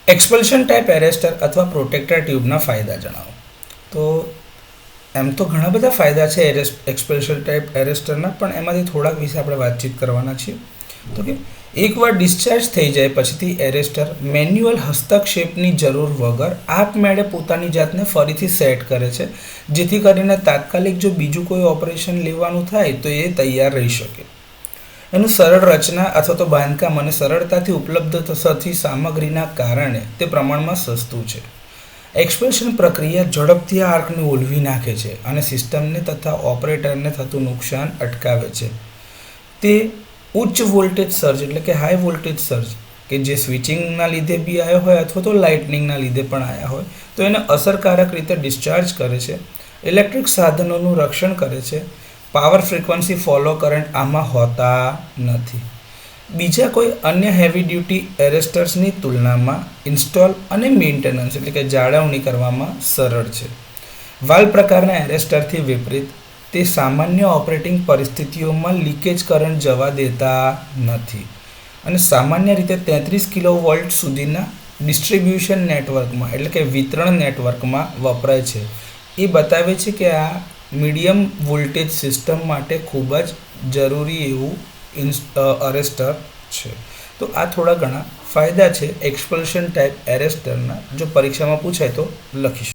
એક્સપલ્શન type arrester અથવા protractor ટ્યુબના ફાયદા જણાવો. તો એમ તો ઘણા બધા ફાયદા છે એક્સપલ્શન ટાઈપ એરેસ્ટરના, પણ એમાંથી થોડાક વિશે આપણે વાતચીત કરવાના છીએ. તો કે એકવાર ડિસ્ચાર્જ થઈ જાય પછીથી એરેસ્ટર મેન્યુઅલ હસ્તક્ષેપની જરૂર વગર આપમેળે પોતાની જાતને ફરીથી સેટ કરે છે, જેથી કરીને તાત્કાલિક જો બીજું કોઈ ઓપરેશન લેવાનું થાય તો એ તૈયાર રહી શકે. એનું સરળ રચના અથવા તો બાંધકામ અને સરળતાથી ઉપલબ્ધ થતી સામગ્રીના કારણે તે પ્રમાણમાં સસ્તું છે. એક્સપલ્શન પ્રક્રિયા ઝડપથી આ આર્કને ઓલવી નાખે છે અને સિસ્ટમને તથા ઓપરેટરને થતું નુકસાન અટકાવે છે. તે ઉચ્ચ વોલ્ટેજ સર્જ એટલે કે હાઈ વોલ્ટેજ સર્જ કે જે સ્વિચિંગના લીધે બી આવ્યો હોય અથવા તો લાઇટનિંગના લીધે પણ આવ્યા હોય તો એને અસરકારક રીતે ડિસ્ચાર્જ કરે છે. ઇલેક્ટ્રિક સાધનોનું રક્ષણ કરે છે. પાવર ફ્રીક્વન્સી ફોલો કરંટ આમાં હોતા નથી. બીજા કોઈ અન્ય હેવી ડ્યુટી એરેસ્ટર્સની તુલનામાં ઇન્સ્ટોલ અને મેન્ટેનન્સ એટલે કે જાળવણી કરવામાં સરળ છે. વાલ્વ પ્રકારના એરેસ્ટરથી વિપરીત તે સામાન્ય ઓપરેટિંગ પરિસ્થિતિઓમાં લીકેજ કરંટ જવા દેતા નથી અને સામાન્ય રીતે 33 કિલોવોલ્ટ સુધીના ડિસ્ટ્રીબ્યુશન નેટવર્કમાં એટલે કે વિતરણ નેટવર્કમાં વપરાય છે. એ બતાવે છે કે આ મીડિયમ વોલ્ટેજ સિસ્ટમ માટે ખૂબ જ જરૂરી એવું અરેસ્ટર છે. તો આ થોડા ઘણા ફાયદા છે એક્સપલ્શન ટાઈપ એરેસ્ટરના. જો પરીક્ષામાં પૂછાય તો લખીશું.